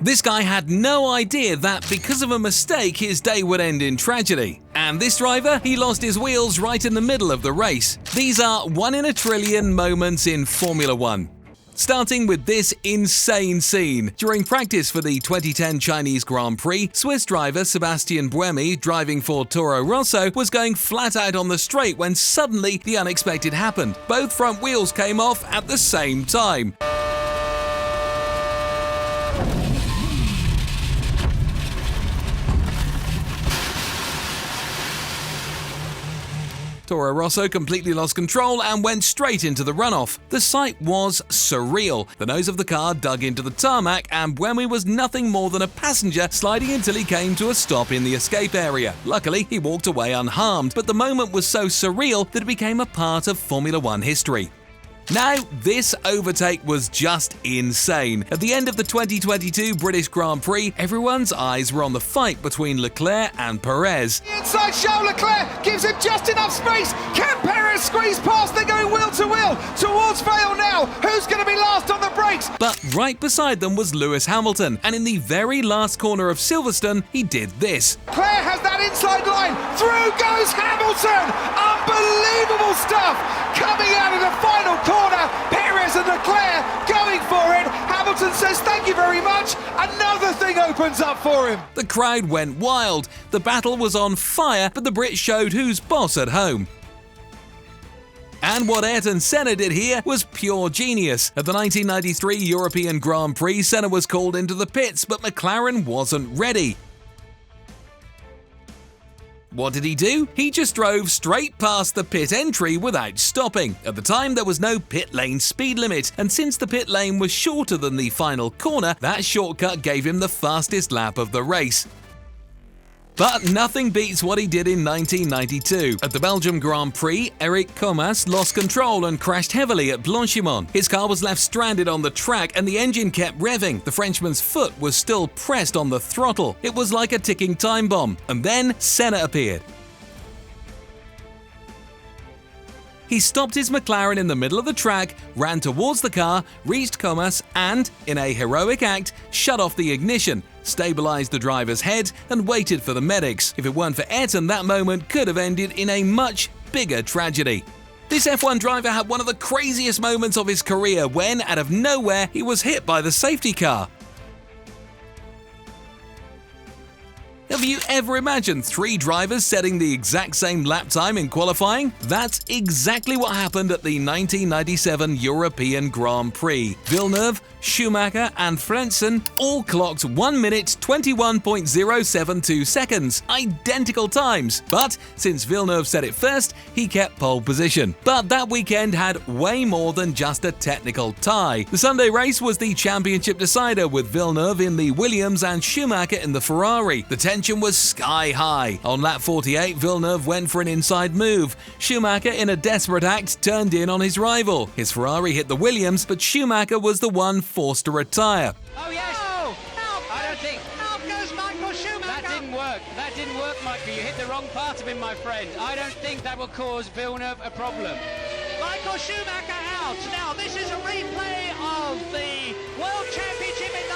This guy had no idea that because of a mistake his day would end in tragedy. And this driver, he lost his wheels right in the middle of the race. These are 1 in a trillion moments in Formula 1. Starting with this insane scene. During practice for the 2010 Chinese Grand Prix, Swiss driver Sebastian Buemi, driving for Toro Rosso, was going flat out on the straight when suddenly the unexpected happened. Both front wheels came off at the same time. Toro Rosso completely lost control and went straight into the runoff. The sight was surreal. The nose of the car dug into the tarmac and Buemi was nothing more than a passenger sliding until he came to a stop in the escape area. Luckily, he walked away unharmed, but the moment was so surreal that it became a part of Formula 1 history. Now, this overtake was just insane. At the end of the 2022 British Grand Prix, everyone's eyes were on the fight between Leclerc and Perez. The inside Charles Leclerc gives him just enough space. Can Perez squeeze past? They're going wheel to wheel towards Vale now. Who's going to be last on the brakes? But right beside them was Lewis Hamilton, and in the very last corner of Silverstone, he did this. Claire has that inside line. Through goes Hamilton. Unbelievable stuff. Coming out of the final corner, Perez and Leclerc going for it. Hamilton says thank you very much. Another thing opens up for him. The crowd went wild. The battle was on fire, but the Brits showed who's boss at home. And what Ayrton Senna did here was pure genius. At the 1993 European Grand Prix, Senna was called into the pits, but McLaren wasn't ready. What did he do? He just drove straight past the pit entry without stopping. At the time, there was no pit lane speed limit, and since the pit lane was shorter than the final corner, that shortcut gave him the fastest lap of the race. But nothing beats what he did in 1992. At the Belgium Grand Prix, Eric Comas lost control and crashed heavily at Blanchimont. His car was left stranded on the track and the engine kept revving. The Frenchman's foot was still pressed on the throttle. It was like a ticking time bomb. And then Senna appeared. He stopped his McLaren in the middle of the track, ran towards the car, reached Comas and, in a heroic act, shut off the ignition, stabilized the driver's head and waited for the medics. If it weren't for Ayrton, that moment could have ended in a much bigger tragedy. This F1 driver had one of the craziest moments of his career when, out of nowhere, he was hit by the safety car. Have you ever imagined 3 drivers setting the exact same lap time in qualifying? That's exactly what happened at the 1997 European Grand Prix. Villeneuve, Schumacher and Frentzen all clocked 1 minute 21.072 seconds, identical times. But since Villeneuve said it first, he kept pole position. But that weekend had way more than just a technical tie. The Sunday race was the championship decider with Villeneuve in the Williams and Schumacher in the Ferrari. The tension was sky high. On lap 48, Villeneuve went for an inside move. Schumacher, in a desperate act, turned in on his rival. His Ferrari hit the Williams, but Schumacher was the one forced to retire. Oh yes! Oh, help! I don't think. Out goes Michael Schumacher! That didn't work. That didn't work, Michael. You hit the wrong part of him, my friend. I don't think that will cause Villeneuve a problem. Michael Schumacher out. Now this is a replay of the World Championship in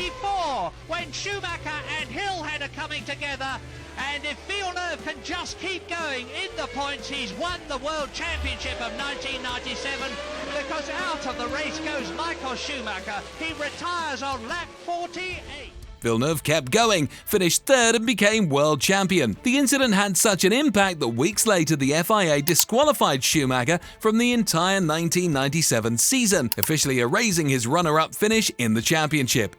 1994 when Schumacher and Hill had a coming together. And if Villeneuve can just keep going in the points, he's won the World Championship of 1997 because out of the race goes Michael Schumacher. He retires on lap 48. Villeneuve kept going, finished third and became world champion. The incident had such an impact that weeks later the FIA disqualified Schumacher from the entire 1997 season, officially erasing his runner-up finish in the championship.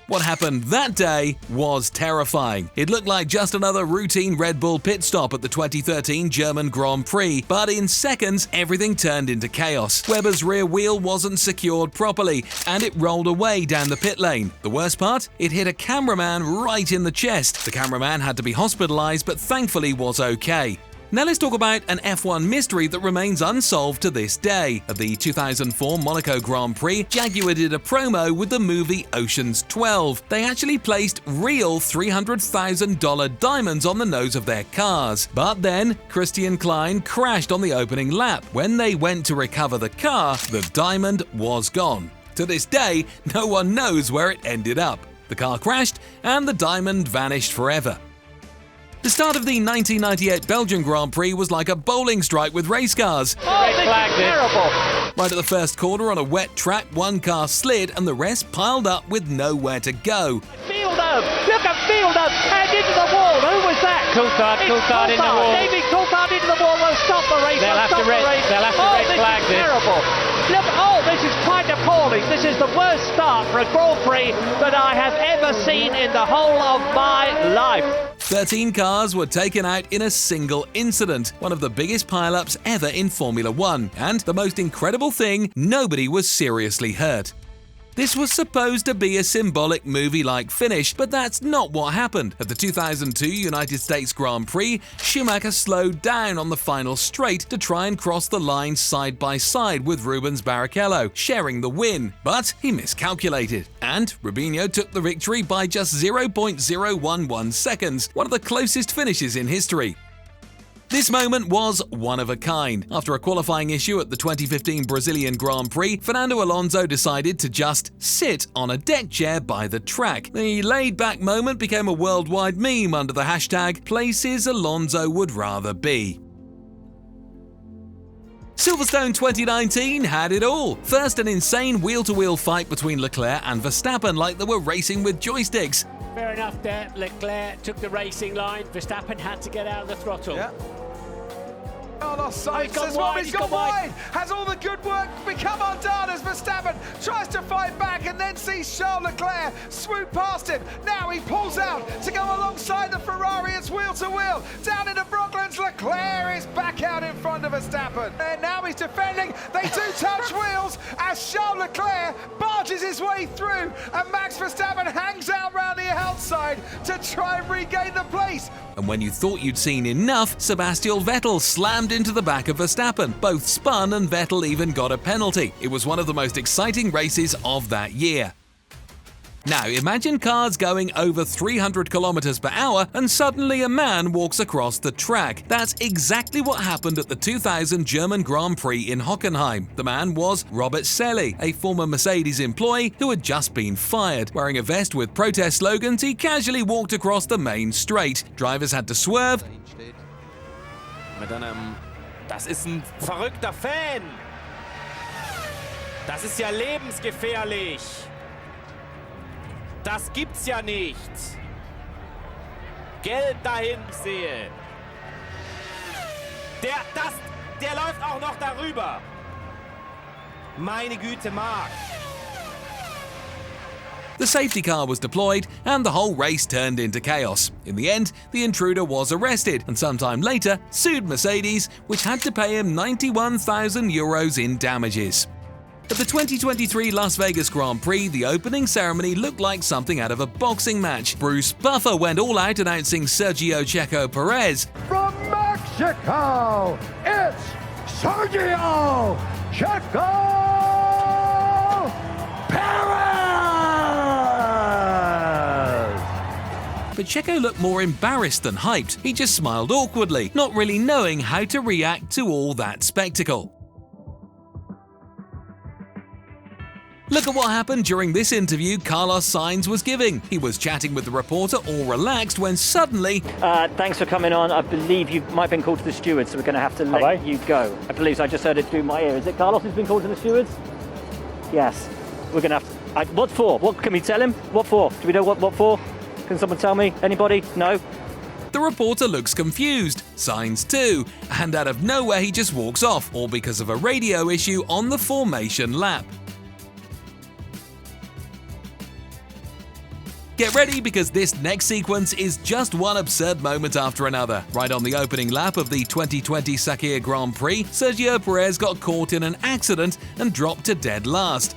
What happened that day was terrifying. It looked like just another routine Red Bull pit stop at the 2013 German Grand Prix, but in seconds everything turned into chaos. Webber's rear wheel wasn't secured properly, and it rolled away down the pit lane. The worst part? It hit a cameraman right in the chest. The cameraman had to be hospitalized, but thankfully was okay. Now let's talk about an F1 mystery that remains unsolved to this day. At the 2004 Monaco Grand Prix, Jaguar did a promo with the movie Ocean's 12. They actually placed real $300,000 diamonds on the nose of their cars. But then, Christian Klein crashed on the opening lap. When they went to recover the car, the diamond was gone. To this day, no one knows where it ended up. The car crashed, and the diamond vanished forever. The start of the 1998 Belgian Grand Prix was like a bowling strike with race cars. Oh, this is terrible. Right at the first corner on a wet track, one car slid and the rest piled up with nowhere to go. Fielder, look at Fielder, and into the wall. Who was that? Coulthard in the wall. David Coulthard into the wall. Will stop the race. They'll have to red flag this. this. Terrible. Look, this is quite appalling. This is the worst start for a Grand Prix that I have ever seen in the whole of my life. 13 cars were taken out in a single incident, one of the biggest pileups ever in Formula One. And the most incredible thing, nobody was seriously hurt. This was supposed to be a symbolic movie-like finish, but that's not what happened. At the 2002 United States Grand Prix, Schumacher slowed down on the final straight to try and cross the line side by side with Rubens Barrichello, sharing the win. But he miscalculated, and Rubinho took the victory by just 0.011 seconds, one of the closest finishes in history. This moment was one of a kind. After a qualifying issue at the 2015 Brazilian Grand Prix, Fernando Alonso decided to just sit on a deck chair by the track. The laid-back moment became a worldwide meme under the hashtag Places Alonso Would Rather Be. Silverstone 2019 had it all. First, an insane wheel-to-wheel fight between Leclerc and Verstappen like they were racing with joysticks. Fair enough there. Leclerc took the racing line. Verstappen had to get out of the throttle. Yeah. Carlos Sainz he's gone says, well, wide, he's gone wide. Has all the good work become undone as Verstappen tries to fight back and then sees Charles Leclerc swoop past him. Now he pulls out to go alongside the Ferrari. It's wheel to wheel. Down into Brooklands, Leclerc is back out in front of Verstappen. And now he's defending. They do touch wheels as Charles Leclerc barges his way through and Max Verstappen hangs out round the outside to try and regain the place. And when you thought you'd seen enough, Sebastian Vettel slammed into the back of Verstappen. Both spun and Vettel even got a penalty. It was one of the most exciting races of that year. Now imagine cars going over 300 kilometers per hour and suddenly a man walks across the track. That's exactly what happened at the 2000 German Grand Prix in Hockenheim. The man was Robert Selle, a former Mercedes employee who had just been fired. Wearing a vest with protest slogans, he casually walked across the main straight. Drivers had to swerve. Das ist ein verrückter Fan. Das ist ja lebensgefährlich. Das gibt's ja nicht. Gelb dahin sehe. Der läuft auch noch darüber. Meine Güte, Marc. The safety car was deployed and the whole race turned into chaos. In the end, the intruder was arrested and sometime later sued Mercedes, which had to pay him €91,000 in damages. At the 2023 Las Vegas Grand Prix, the opening ceremony looked like something out of a boxing match. Bruce Buffer went all out announcing Sergio Checo Perez. From Mexico, it's Sergio Checo Perez! But Checo looked more embarrassed than hyped. He just smiled awkwardly, not really knowing how to react to all that spectacle. Look at what happened during this interview Carlos Sainz was giving. He was chatting with the reporter all relaxed when suddenly... Thanks for coming on. I believe you might have been called to the stewards, so we're going to have to let you go. I believe so. I just heard it through my ear. Is it Carlos who's been called to the stewards? Yes. We're going to have to... what for? What can we tell him? What for? Do we know what for? Can someone tell me? Anybody? No? The reporter looks confused. Sainz too. And out of nowhere he just walks off, all because of a radio issue on the formation lap. Get ready because this next sequence is just one absurd moment after another. Right on the opening lap of the 2020 Sakir Grand Prix, Sergio Perez got caught in an accident and dropped to dead last.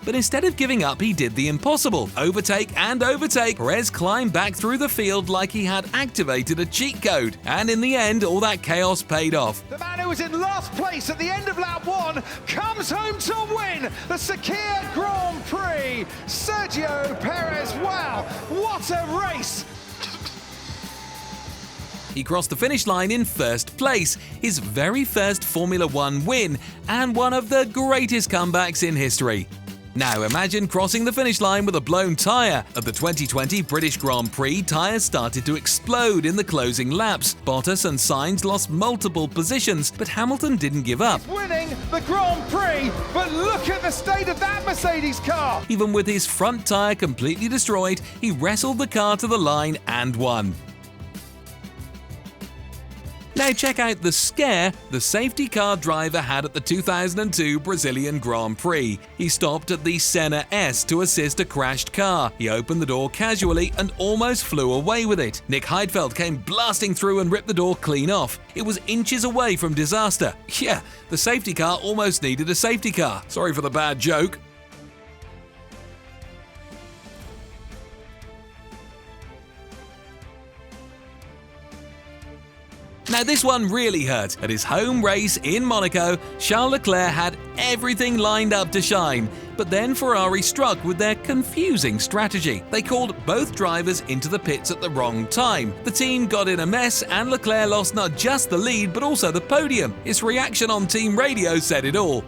But instead of giving up, he did the impossible. Overtake and overtake, Perez climbed back through the field like he had activated a cheat code. And in the end, all that chaos paid off. The man who was in last place at the end of lap 1 comes home to win the Sakir Grand Prix. Sergio Perez, wow, what a race! He crossed the finish line in first place, his very first Formula One win, and one of the greatest comebacks in history. Now imagine crossing the finish line with a blown tyre. At the 2020 British Grand Prix, tyres started to explode in the closing laps. Bottas and Sainz lost multiple positions, but Hamilton didn't give up. He's winning the Grand Prix, but look at the state of that Mercedes car. Even with his front tyre completely destroyed, he wrestled the car to the line and won. Now check out the scare the safety car driver had at the 2002 Brazilian Grand Prix. He stopped at the Senna S to assist a crashed car. He opened the door casually and almost flew away with it. Nick Heidfeld came blasting through and ripped the door clean off. It was inches away from disaster. Yeah, the safety car almost needed a safety car. Sorry for the bad joke. Now this one really hurt. At his home race in Monaco, Charles Leclerc had everything lined up to shine. But then Ferrari struck with their confusing strategy. They called both drivers into the pits at the wrong time. The team got in a mess and Leclerc lost not just the lead but also the podium. His reaction on team radio said it all.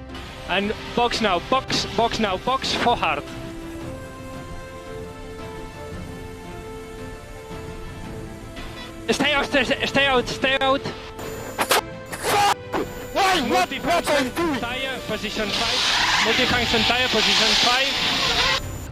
And box now, box now, box for hard. Stay out, stay out, stay out. Why? Multifunction tire, position 5. Multifunction tire, position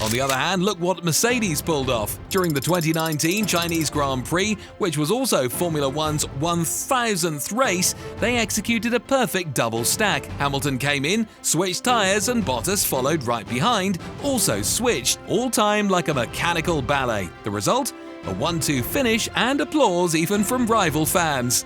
5. On the other hand, look what Mercedes pulled off. During the 2019 Chinese Grand Prix, which was also Formula One's 1000th race, they executed a perfect double stack. Hamilton came in, switched tyres, and Bottas followed right behind, also switched, all timed like a mechanical ballet. The result? A 1-2 finish and applause even from rival fans.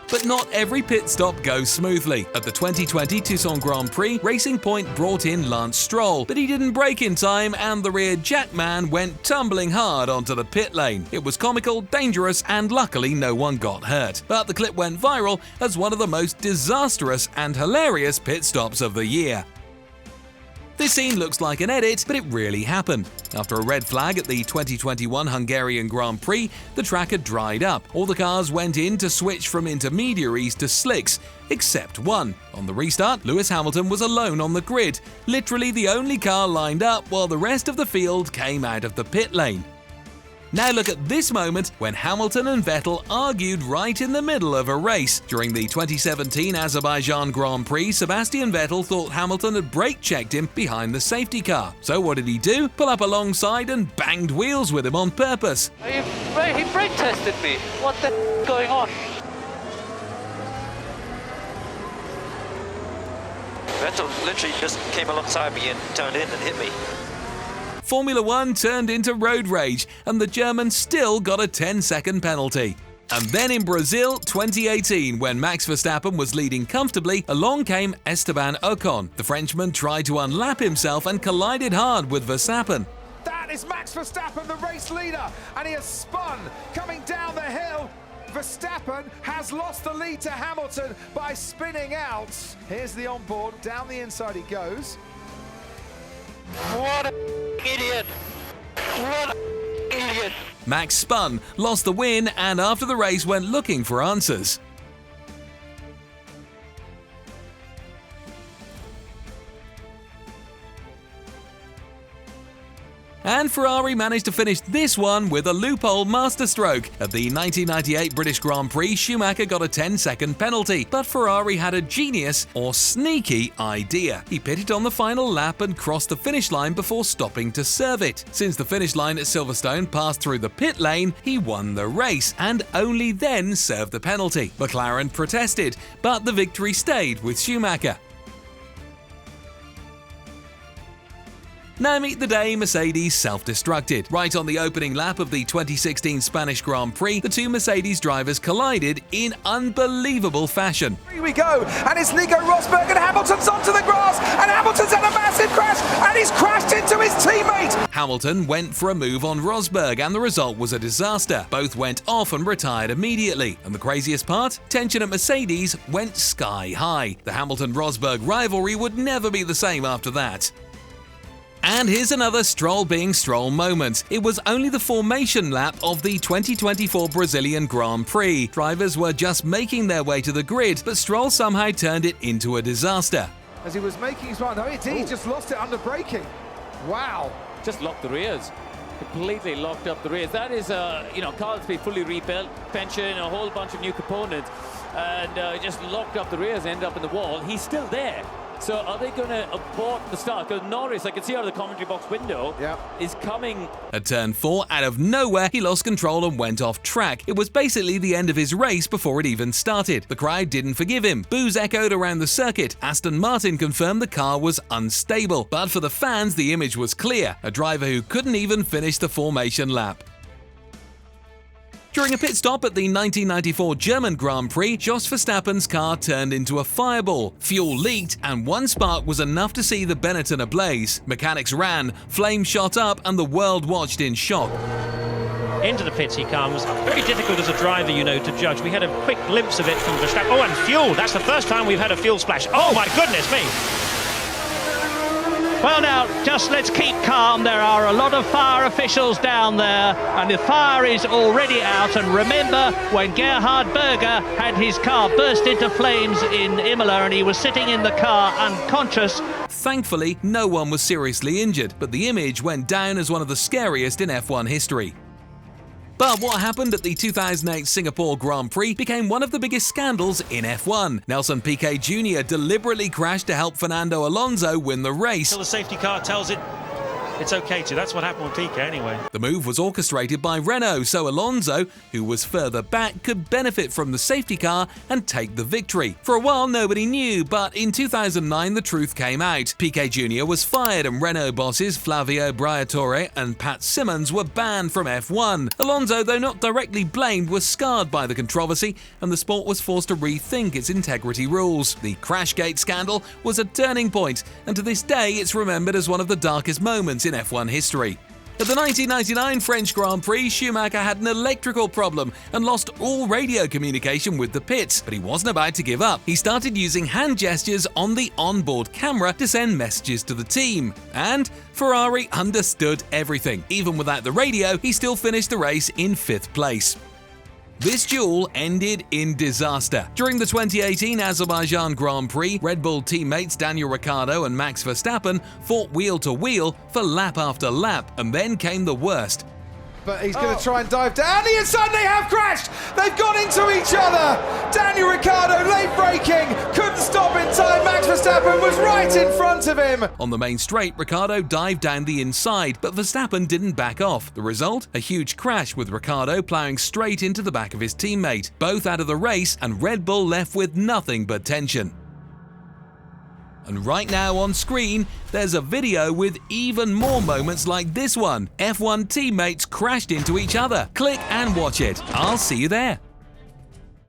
But not every pit stop goes smoothly. At the 2020 Tucson Grand Prix, Racing Point brought in Lance Stroll, but he didn't brake in time and the rear jackman went tumbling hard onto the pit lane. It was comical, dangerous, and luckily no one got hurt. But the clip went viral as one of the most disastrous and hilarious pit stops of the year. This scene looks like an edit, but it really happened. After a red flag at the 2021 Hungarian Grand Prix, the track had dried up. All the cars went in to switch from intermediaries to slicks, except one. On the restart, Lewis Hamilton was alone on the grid, literally the only car lined up while the rest of the field came out of the pit lane. Now look at this moment when Hamilton and Vettel argued right in the middle of a race. During the 2017 Azerbaijan Grand Prix, Sebastian Vettel thought Hamilton had brake-checked him behind the safety car. So what did he do? Pull up alongside and banged wheels with him on purpose. He brake-tested me. What the is going on? Vettel literally just came alongside me and turned in and hit me. Formula One turned into road rage, and the German still got a 10-second penalty. And then in Brazil 2018, when Max Verstappen was leading comfortably, along came Esteban Ocon. The Frenchman tried to unlap himself and collided hard with Verstappen. That is Max Verstappen, the race leader, and he has spun coming down the hill. Verstappen has lost the lead to Hamilton by spinning out. Here's the onboard, down the inside he goes. What an idiot! What an idiot! Max spun, lost the win, and after the race went looking for answers. And Ferrari managed to finish this one with a loophole masterstroke. At the 1998 British Grand Prix, Schumacher got a 10-second penalty, but Ferrari had a genius or sneaky idea. He pitted on the final lap and crossed the finish line before stopping to serve it. Since the finish line at Silverstone passed through the pit lane, he won the race and only then served the penalty. McLaren protested, but the victory stayed with Schumacher. Now meet the day Mercedes self-destructed. Right on the opening lap of the 2016 Spanish Grand Prix, the two Mercedes drivers collided in unbelievable fashion. Here we go, and it's Nico Rosberg, and Hamilton's onto the grass, and Hamilton's had a massive crash, and he's crashed into his teammate! Hamilton went for a move on Rosberg, and the result was a disaster. Both went off and retired immediately. And the craziest part? Tension at Mercedes went sky high. The Hamilton-Rosberg rivalry would never be the same after that. And And here's another Stroll being Stroll moment. It was only the formation lap of the 2024 Brazilian Grand Prix. Drivers were just making their way to the grid, but Stroll somehow turned it into a disaster. As he was making his run, he just lost it under braking. Wow. Just locked the rears. Completely locked up the rears. That is, car's been fully rebuilt, pension, a whole bunch of new components, and just locked up the rears, end up in the wall. He's still there. So are they going to abort the start? Because Norris, I can see out of the commentary box window, is coming. At turn 4, out of nowhere, he lost control and went off track. It was basically the end of his race before it even started. The crowd didn't forgive him. Boos echoed around the circuit. Aston Martin confirmed the car was unstable. But for the fans, the image was clear. A driver who couldn't even finish the formation lap. During a pit stop at the 1994 German Grand Prix, Jos Verstappen's car turned into a fireball. Fuel leaked, and one spark was enough to see the Benetton ablaze. Mechanics ran, flames shot up, and the world watched in shock. Into the pits he comes. Very difficult as a driver, to judge. We had a quick glimpse of it from Verstappen. Oh, and fuel! That's the first time we've had a fuel splash. Oh, my goodness me! Well, now, just let's keep calm. There are a lot of fire officials down there, and the fire is already out. And remember when Gerhard Berger had his car burst into flames in Imola and he was sitting in the car unconscious. Thankfully, no one was seriously injured, but the image went down as one of the scariest in F1 history. But what happened at the 2008 Singapore Grand Prix became one of the biggest scandals in F1. Nelson Piquet Jr. deliberately crashed to help Fernando Alonso win the race. Until the safety car tells it it's okay to. That's what happened with Piquet anyway. The move was orchestrated by Renault, so Alonso, who was further back, could benefit from the safety car and take the victory. For a while, nobody knew, but in 2009, the truth came out. Piquet Jr. was fired, and Renault bosses Flavio Briatore and Pat Simmons were banned from F1. Alonso, though not directly blamed, was scarred by the controversy, and the sport was forced to rethink its integrity rules. The Crashgate scandal was a turning point, and to this day, it's remembered as one of the darkest moments in F1 history. At the 1999 French Grand Prix, Schumacher had an electrical problem and lost all radio communication with the pits, but he wasn't about to give up. He started using hand gestures on the onboard camera to send messages to the team. And Ferrari understood everything. Even without the radio, he still finished the race in 5th place. This duel ended in disaster. During the 2018 Azerbaijan Grand Prix, Red Bull teammates Daniel Ricciardo and Max Verstappen fought wheel to wheel for lap after lap, and then came the worst. But he's going to try and dive down. And suddenly have crashed. They've gone into each other. Daniel Ricciardo late braking, couldn't stop in time. Max Verstappen was right in front of him. On the main straight, Ricciardo dived down the inside, but Verstappen didn't back off. The result? A huge crash with Ricciardo ploughing straight into the back of his teammate. Both out of the race, and Red Bull left with nothing but tension. And right now on screen, there's a video with even more moments like this one. F1 teammates crashed into each other. Click and watch it. I'll see you there.